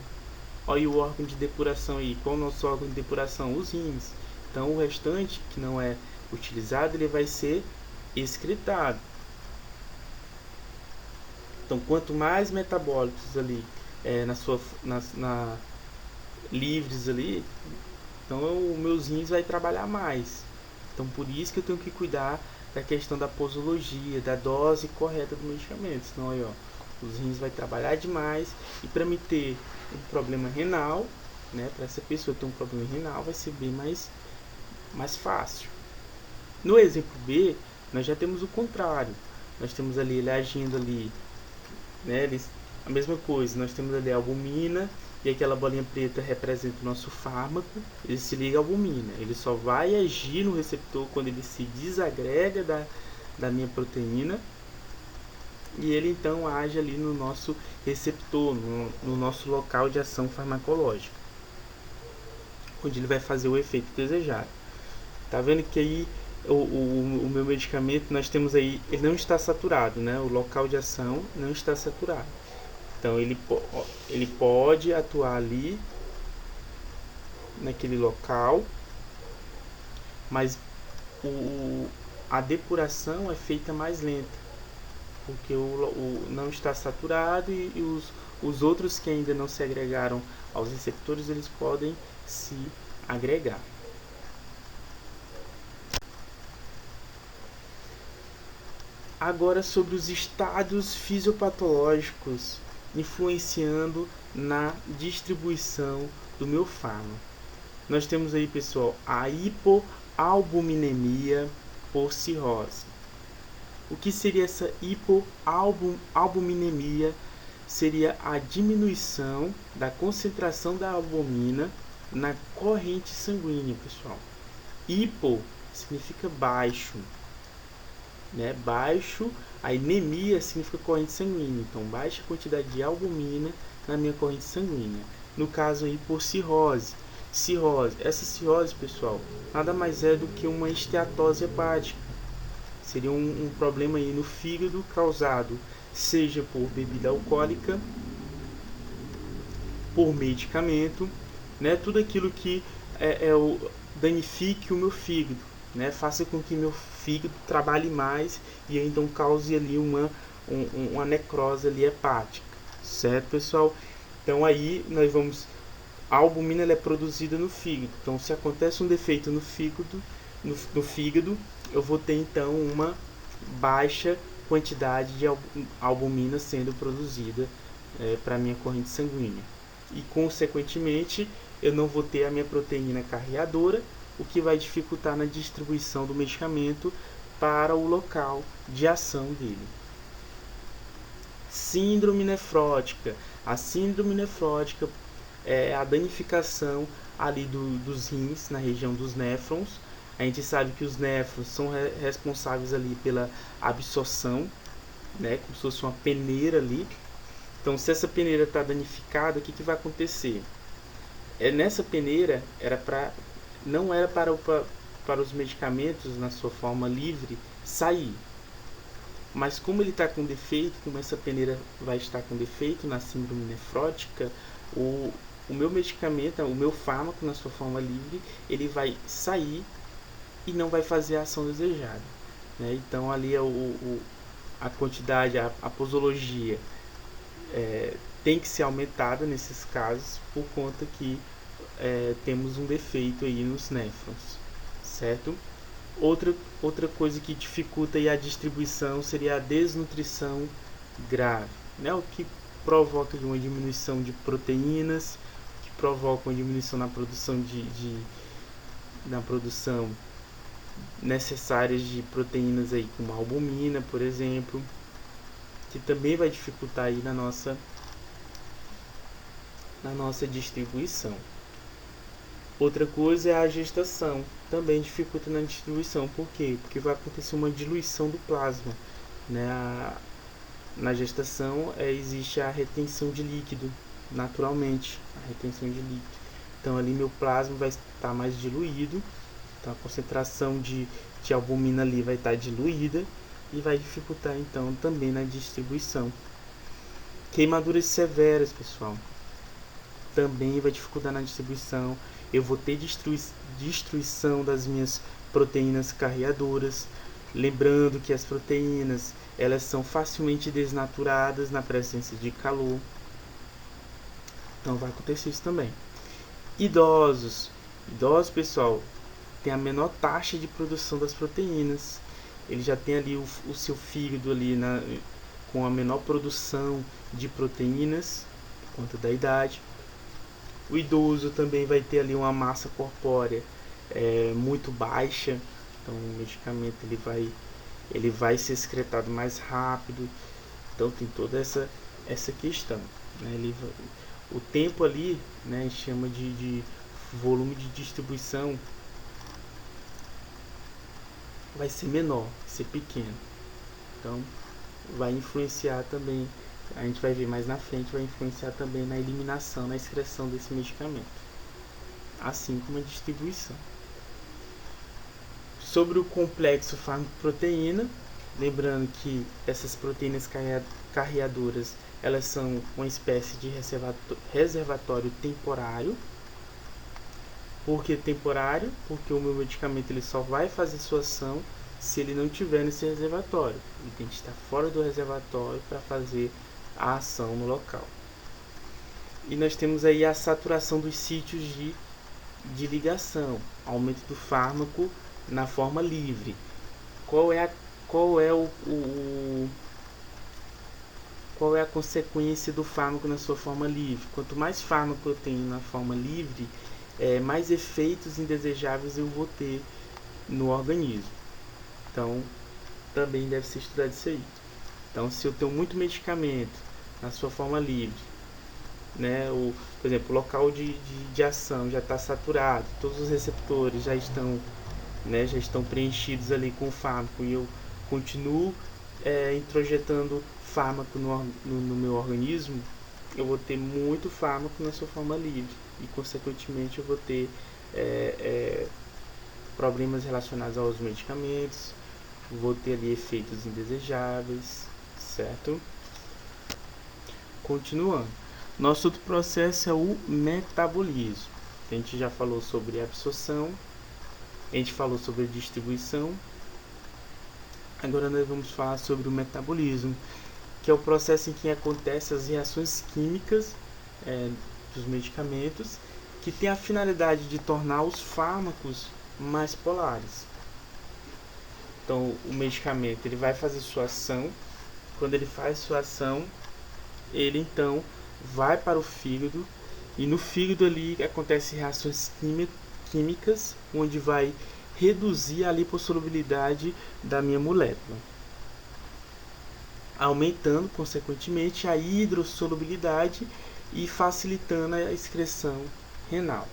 Olha o órgão de depuração aí. Qual é o nosso órgão de depuração? Os rins. Então, o restante, que não é utilizado, ele vai ser excretado. Então, quanto mais metabólitos ali livres ali, então os meus rins vai trabalhar mais. Então, por isso que eu tenho que cuidar da questão da posologia, da dose correta do medicamento. Senão aí, os rins vai trabalhar demais, e para me ter um problema renal, né, para essa pessoa ter um problema renal, vai ser bem mais fácil. No exemplo B, nós já temos o contrário. Nós temos ali ele agindo ali, né, a mesma coisa. Nós temos ali a albumina, e aquela bolinha preta representa o nosso fármaco. Ele se liga à albumina. Ele só vai agir no receptor quando ele se desagrega da minha proteína, e ele então age ali no nosso receptor, no nosso local de ação farmacológica, onde ele vai fazer o efeito desejado. Tá vendo que aí o meu medicamento, nós temos aí, ele não está saturado, né? O local de ação não está saturado. Então ele pode atuar ali naquele local, mas a depuração é feita mais lenta, porque não está saturado, e os outros que ainda não se agregaram aos receptores, eles podem se agregar. Agora, sobre os estados fisiopatológicos influenciando na distribuição do meu fármaco. Nós temos aí, pessoal, a hipoalbuminemia, hipocirrose. O que seria essa hipoalbuminemia? Seria a diminuição da concentração da albumina na corrente sanguínea, pessoal. Hipo significa baixo, né? Baixo, a anemia significa corrente sanguínea, então baixa quantidade de albumina na minha corrente sanguínea. No caso aí, por cirrose. Essa cirrose, pessoal, nada mais é do que uma esteatose hepática. Seria um problema aí no fígado causado seja por bebida alcoólica, por medicamento, né? Tudo aquilo que danifique o meu fígado, né? Faça com que meu fígado trabalhe mais e então cause ali uma necrose ali hepática, certo, pessoal? Então aí nós vamos, a albumina ela é produzida no fígado. Então se acontece um defeito no fígado, eu vou ter então uma baixa quantidade de albumina sendo produzida para a minha corrente sanguínea. E consequentemente eu não vou ter a minha proteína carreadora, o que vai dificultar na distribuição do medicamento para o local de ação dele. Síndrome nefrótica. A síndrome nefrótica é a danificação ali dos rins, na região dos néfrons. A gente sabe que os néfrons são responsáveis ali pela absorção, né, como se fosse uma peneira ali. Então, se essa peneira está danificada, o que vai acontecer? Nessa peneira não era para os medicamentos na sua forma livre sair. Mas como ele está com defeito, como essa peneira vai estar com defeito na síndrome nefrótica, o meu medicamento, o meu fármaco na sua forma livre, ele vai sair e não vai fazer a ação desejada, né? Então ali a quantidade, a posologia tem que ser aumentada nesses casos, por conta que temos um defeito aí nos néfrons, certo? Outra coisa que dificulta aí a distribuição seria a desnutrição grave, né? O que provoca uma diminuição de proteínas, que provoca uma diminuição na produção na produção necessárias de proteínas aí, como a albumina, por exemplo, que também vai dificultar aí na nossa distribuição. Outra coisa é a gestação, também dificulta na distribuição. Por quê? Porque vai acontecer uma diluição do plasma, né? Na gestação existe a retenção de líquido, naturalmente, a retenção de líquido. Então ali meu plasma vai estar mais diluído, então a concentração de albumina ali vai estar diluída e vai dificultar então também na distribuição. Queimaduras severas, pessoal, também vai dificultar na distribuição. Eu vou ter destruição das minhas proteínas carreadoras. Lembrando que as proteínas, elas são facilmente desnaturadas na presença de calor. Então vai acontecer isso também. Idosos, pessoal, tem a menor taxa de produção das proteínas. Ele já tem ali o seu fígado ali com a menor produção de proteínas por conta da idade. O idoso também vai ter ali uma massa corpórea muito baixa, então o medicamento ele vai ser excretado mais rápido. Então tem toda essa questão, né? O tempo ali, né, chama de volume de distribuição, vai ser menor, vai ser pequeno. Então vai influenciar também, a gente vai ver mais na frente, vai influenciar também na eliminação, na excreção desse medicamento, assim como a distribuição. Sobre o complexo fármaco-proteína, lembrando que essas proteínas carreadoras, elas são uma espécie de reservatório temporário. Por que temporário? Porque o meu medicamento ele só vai fazer sua ação se ele não tiver nesse reservatório. Ele tem que estar fora do reservatório para fazer a ação no local. E nós temos aí a saturação dos sítios de ligação, aumento do fármaco na forma livre. Qual é a consequência do fármaco na sua forma livre? Quanto mais fármaco eu tenho na forma livre, mais efeitos indesejáveis eu vou ter no organismo. Então, também deve ser estudado isso aí. Então, se eu tenho muito medicamento na sua forma livre, né, por exemplo, o local de ação já está saturado, todos os receptores já estão, né, já estão preenchidos ali com o fármaco, e eu continuo introjetando fármaco no meu organismo, eu vou ter muito fármaco na sua forma livre e, consequentemente, eu vou ter problemas relacionados aos medicamentos, vou ter ali efeitos indesejáveis, certo? Continuando. Nosso outro processo é o metabolismo. A gente já falou sobre a absorção, a gente falou sobre a distribuição. Agora nós vamos falar sobre o metabolismo, que é o processo em que acontecem as reações químicas dos medicamentos, que tem a finalidade de tornar os fármacos mais polares. Então, o medicamento ele vai fazer sua ação. Quando ele faz sua ação, ele então vai para o fígado, e no fígado ali acontecem reações químicas, onde vai reduzir a lipossolubilidade da minha molécula, aumentando consequentemente a hidrossolubilidade e facilitando a excreção renal.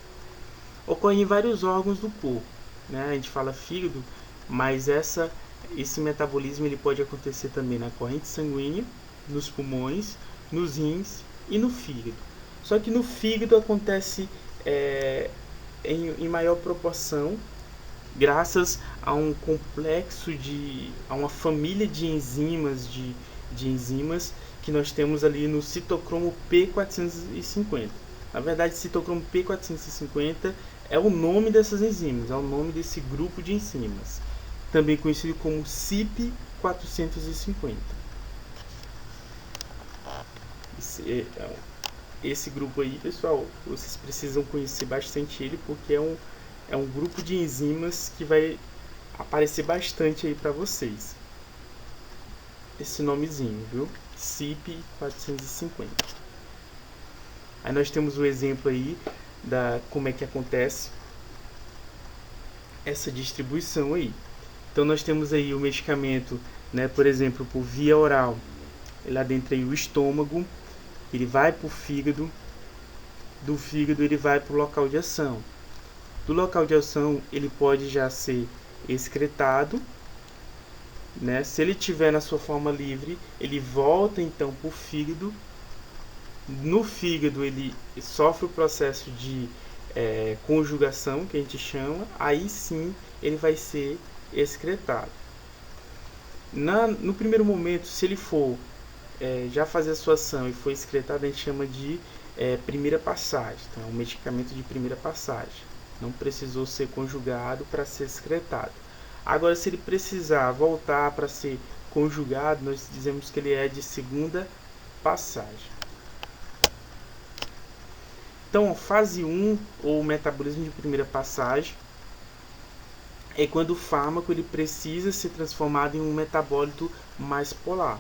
Ocorre em vários órgãos do corpo, né? A gente fala fígado, mas esse metabolismo ele pode acontecer também na corrente sanguínea, nos pulmões, nos rins e no fígado. Só que no fígado acontece em maior proporção, graças a um complexo a uma família de enzimas, de enzimas que nós temos ali no citocromo P450. Na verdade, citocromo P450 é o nome dessas enzimas, é o nome desse grupo de enzimas, também conhecido como CYP450. Esse grupo aí, pessoal, vocês precisam conhecer bastante ele, porque é um grupo de enzimas que vai aparecer bastante aí para vocês. Esse nomezinho, viu? CYP450. Aí nós temos o exemplo aí como é que acontece essa distribuição aí. Então nós temos aí o medicamento, né, por exemplo, por via oral. Ele adentra aí o estômago, ele vai para o fígado, do fígado ele vai para o local de ação. Do local de ação ele pode já ser excretado, né? Se ele estiver na sua forma livre, ele volta então para o fígado. No fígado ele sofre o processo de conjugação, que a gente chama, aí sim ele vai ser excretado. No primeiro momento, se ele for já fazer a sua ação e for excretado, a gente chama de primeira passagem. Então, é um medicamento de primeira passagem. Não precisou ser conjugado para ser excretado. Agora, se ele precisar voltar para ser conjugado, nós dizemos que ele é de segunda passagem. Então, fase 1, ou metabolismo de primeira passagem, é quando o fármaco ele precisa ser transformado em um metabólito mais polar.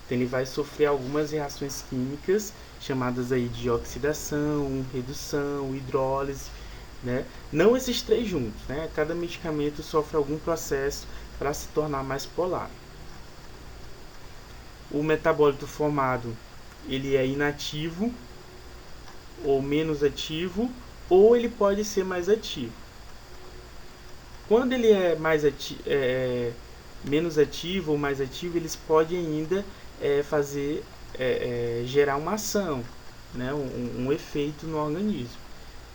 Então, ele vai sofrer algumas reações químicas, chamadas aí de oxidação, redução, hidrólise, né? Não esses três juntos, né? Cada medicamento sofre algum processo para se tornar mais polar. O metabólito formado, ele é inativo, ou menos ativo, ou ele pode ser mais ativo. Quando ele é menos ativo ou mais ativo, eles podem ainda gerar uma ação, né? um efeito no organismo.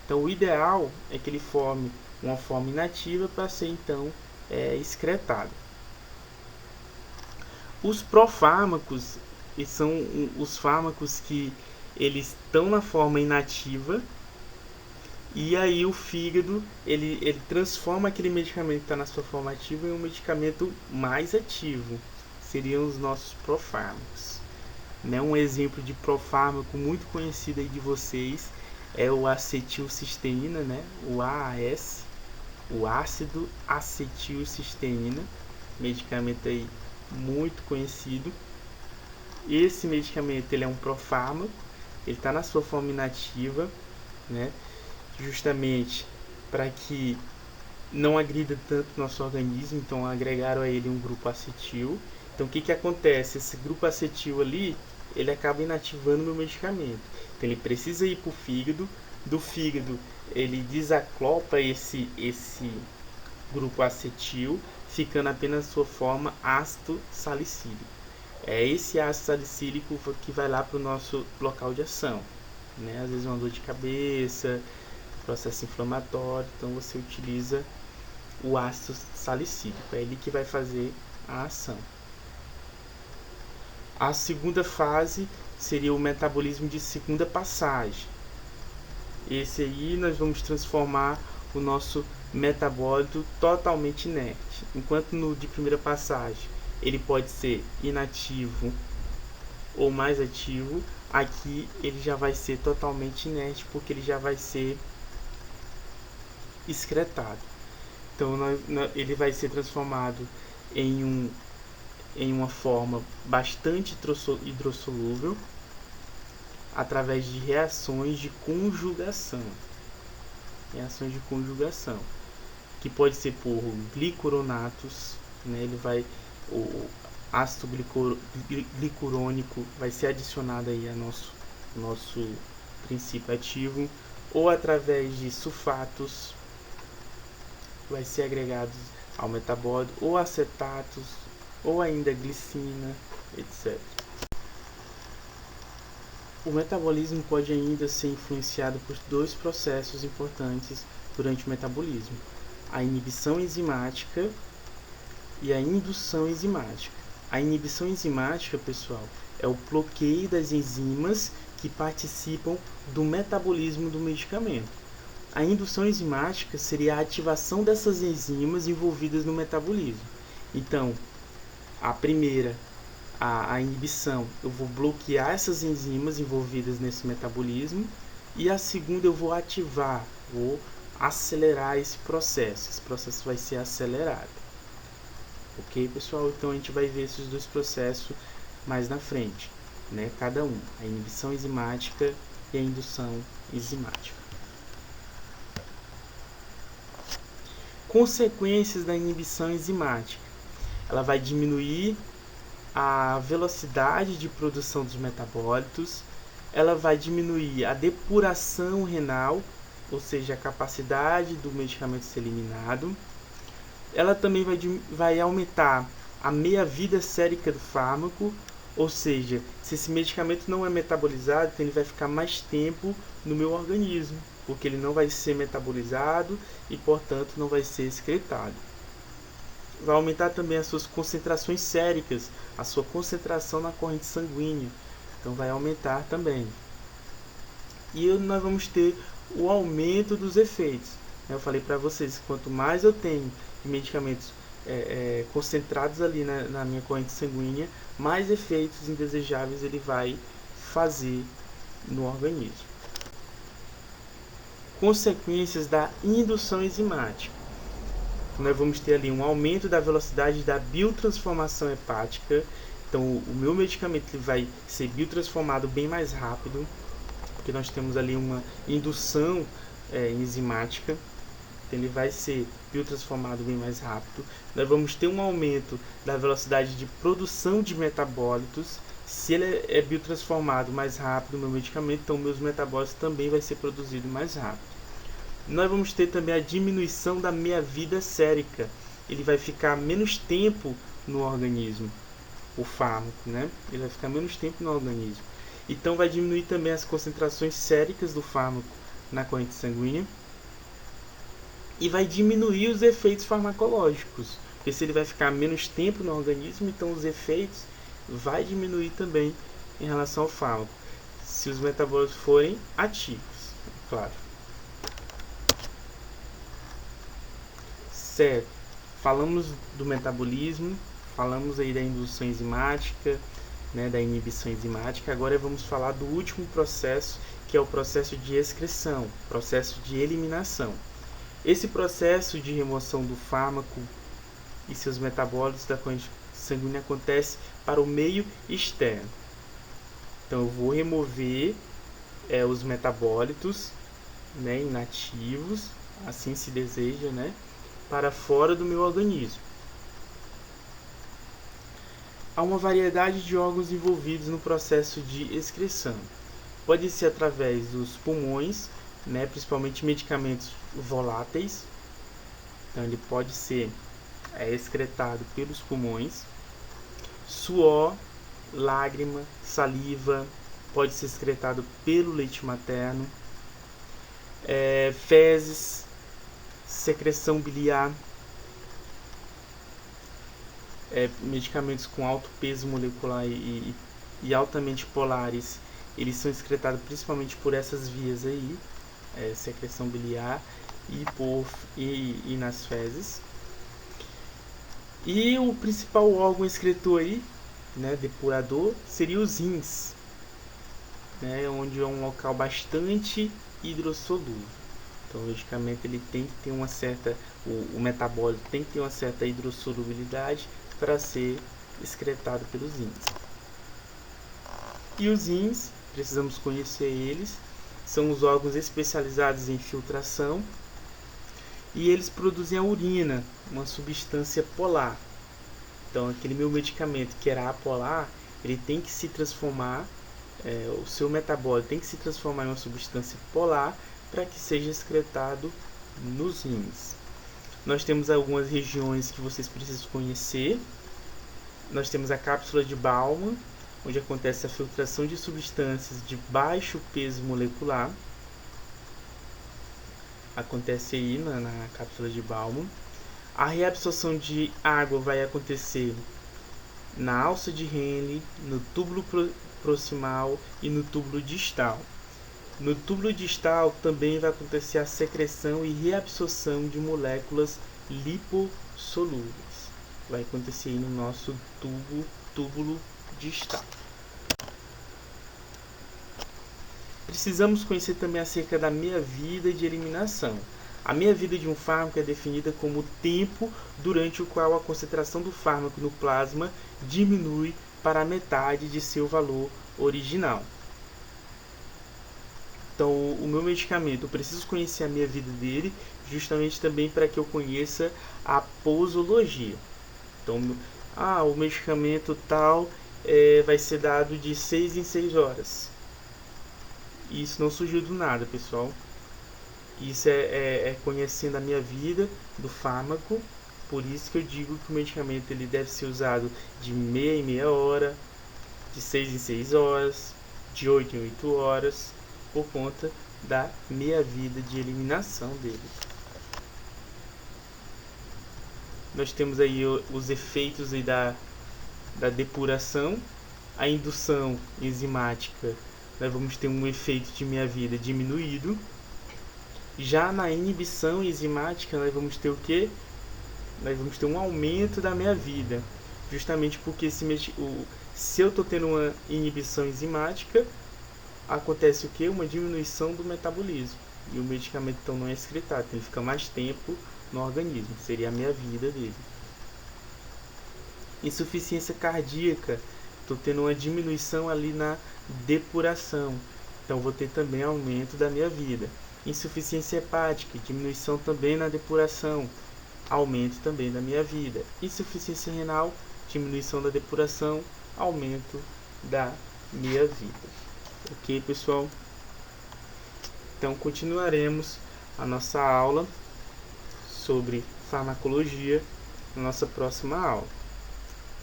Então, o ideal é que ele forme uma forma inativa para ser então excretado. Os profármacos são os fármacos que eles estão na forma inativa, e aí o fígado ele transforma aquele medicamento que está na sua forma ativa em um medicamento mais ativo. Seriam os nossos profármacos, né? Um exemplo de profármaco muito conhecido aí de vocês é o acetilcisteína, né? O AAS, o ácido acetilcisteína, medicamento aí muito conhecido. Esse medicamento ele é um profármaco, ele está na sua forma inativa, né? Justamente para que não agrida tanto o nosso organismo, então agregaram a ele um grupo acetil. Então o que acontece? Esse grupo acetil ali, ele acaba inativando o meu medicamento. Então ele precisa ir para o fígado, do fígado ele desaclopa esse grupo acetil, ficando apenas sua forma ácido salicílico. É esse ácido salicílico que vai lá para o nosso local de ação, né? Às vezes uma dor de cabeça, processo inflamatório, então você utiliza o ácido salicílico, é ele que vai fazer a ação. A segunda fase seria o metabolismo de segunda passagem. Esse aí nós vamos transformar o nosso metabólito totalmente inerte. Enquanto no de primeira passagem ele pode ser inativo ou mais ativo, aqui ele já vai ser totalmente inerte, porque ele já vai ser excretado. Então ele vai ser transformado em uma forma bastante hidrossolúvel através de reações de conjugação. Reações de conjugação, que pode ser por glicuronatos, né? O ácido glicurônico vai ser adicionado aí a nosso princípio ativo, ou através de sulfatos vai ser agregados ao metabólito, ou acetatos, ou ainda glicina, etc. O metabolismo pode ainda ser influenciado por dois processos importantes durante o metabolismo: a inibição enzimática e a indução enzimática. A inibição enzimática, pessoal, é o bloqueio das enzimas que participam do metabolismo do medicamento. A indução enzimática seria a ativação dessas enzimas envolvidas no metabolismo. Então, a primeira, a inibição, eu vou bloquear essas enzimas envolvidas nesse metabolismo, e a segunda eu vou ativar, vou acelerar esse processo vai ser acelerado. Ok, pessoal? Então a gente vai ver esses dois processos mais na frente, né? Cada um, a inibição enzimática e a indução enzimática. Consequências da inibição enzimática: ela vai diminuir a velocidade de produção dos metabólitos, ela vai diminuir a depuração renal, ou seja, a capacidade do medicamento ser eliminado. Ela também vai aumentar a meia-vida sérica do fármaco, ou seja, se esse medicamento não é metabolizado, então ele vai ficar mais tempo no meu organismo, porque ele não vai ser metabolizado e, portanto, não vai ser excretado. Vai aumentar também as suas concentrações séricas, a sua concentração na corrente sanguínea, então vai aumentar também. E nós vamos ter o aumento dos efeitos. Eu falei para vocês, quanto mais eu tenho medicamentos concentrados ali na minha corrente sanguínea, mais efeitos indesejáveis ele vai fazer no organismo. Consequências da indução enzimática: nós vamos ter ali um aumento da velocidade da biotransformação hepática. Então o meu medicamento ele vai ser biotransformado bem mais rápido, porque nós temos ali uma indução enzimática. Então ele vai ser biotransformado bem mais rápido. Nós vamos ter um aumento da velocidade de produção de metabólitos. Se ele é biotransformado mais rápido, meu medicamento, então meus metabólitos também vai ser produzido mais rápido. Nós vamos ter também a diminuição da meia-vida sérica. Ele vai ficar menos tempo no organismo, o fármaco, né? Ele vai ficar menos tempo no organismo. Então vai diminuir também as concentrações séricas do fármaco na corrente sanguínea. E vai diminuir os efeitos farmacológicos, porque se ele vai ficar menos tempo no organismo, então os efeitos vai diminuir também em relação ao fármaco, se os metabólitos forem ativos, claro. Certo, falamos do metabolismo, falamos aí da indução enzimática, né, da inibição enzimática. Agora vamos falar do último processo, que é o processo de excreção, processo de eliminação. Esse processo de remoção do fármaco e seus metabólitos da corrente sanguínea acontece para o meio externo. Então eu vou remover os metabólitos, né, inativos, assim se deseja, né, para fora do meu organismo. Há uma variedade de órgãos envolvidos no processo de excreção. Pode ser através dos pulmões, né, principalmente medicamentos voláteis. Então ele pode ser excretado pelos pulmões. Suor, lágrima, saliva, pode ser excretado pelo leite materno. Fezes, secreção biliar. Medicamentos com alto peso molecular e altamente polares, eles são excretados principalmente por essas vias aí, secreção biliar e nas fezes. E o principal órgão excretor aí, né, depurador, seria os rins, né, onde é um local bastante hidrossolúvel. Então o medicamento ele tem que ter uma certa, o metabólito tem que ter uma certa hidrossolubilidade para ser excretado pelos rins. E os rins, precisamos conhecer eles, são os órgãos especializados em filtração e eles produzem a urina, uma substância polar. Então aquele meu medicamento que era apolar, ele tem que se transformar, o seu metabólito tem que se transformar em uma substância polar para que seja excretado nos rins. Nós temos algumas regiões que vocês precisam conhecer. Nós temos a cápsula de Bowman, onde acontece a filtração de substâncias de baixo peso molecular. Acontece aí na cápsula de Bowman. A reabsorção de água vai acontecer na alça de Henle, no túbulo proximal e no túbulo distal. No túbulo distal também vai acontecer a secreção e reabsorção de moléculas lipossolúveis. Vai acontecer aí no nosso túbulo distal. Precisamos conhecer também acerca da meia-vida de eliminação. A meia-vida de um fármaco é definida como o tempo durante o qual a concentração do fármaco no plasma diminui para a metade de seu valor original. Então, o meu medicamento, eu preciso conhecer a meia-vida dele, justamente também para que eu conheça a posologia. Então, o medicamento tal vai ser dado de 6 em 6 horas. Isso não surgiu do nada, pessoal. Isso é conhecendo a minha vida do fármaco. Por isso que eu digo que o medicamento ele deve ser usado de meia em meia hora, de 6 em 6 horas, de 8 em 8 horas, por conta da meia-vida de eliminação dele. Nós temos aí os efeitos aí da depuração. A indução enzimática, nós vamos ter um efeito de meia-vida diminuído. Já na inibição enzimática, nós vamos ter o quê? Nós vamos ter um aumento da meia-vida, justamente porque se eu estou tendo uma inibição enzimática, acontece o quê? Uma diminuição do metabolismo. E o medicamento então não é excretado, então ele fica mais tempo no organismo, seria a meia-vida dele. Insuficiência cardíaca, estou tendo uma diminuição ali na depuração, então vou ter também aumento da meia-vida. Insuficiência hepática, diminuição também na depuração, aumento também da meia-vida. Insuficiência renal, diminuição da depuração, aumento da meia-vida. Ok, pessoal? Então continuaremos a nossa aula sobre farmacologia na nossa próxima aula.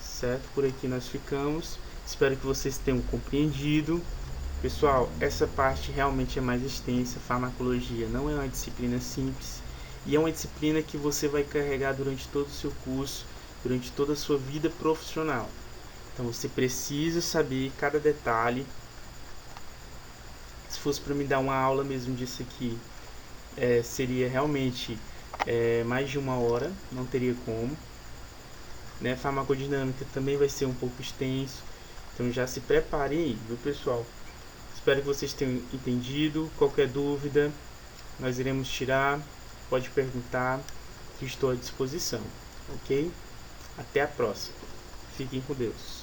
Certo? Por aqui nós ficamos. Espero que vocês tenham compreendido. Pessoal, essa parte realmente é mais extensa. Farmacologia não é uma disciplina simples e é uma disciplina que você vai carregar durante todo o seu curso, durante toda a sua vida profissional. Então você precisa saber cada detalhe. Se fosse para me dar uma aula mesmo disso aqui, seria realmente mais de 1 hora, não teria como. Né? Farmacodinâmica também vai ser um pouco extenso, então já se preparem aí, viu, pessoal? Espero que vocês tenham entendido. Qualquer dúvida, nós iremos tirar, pode perguntar, que estou à disposição, ok? Até a próxima. Fiquem com Deus.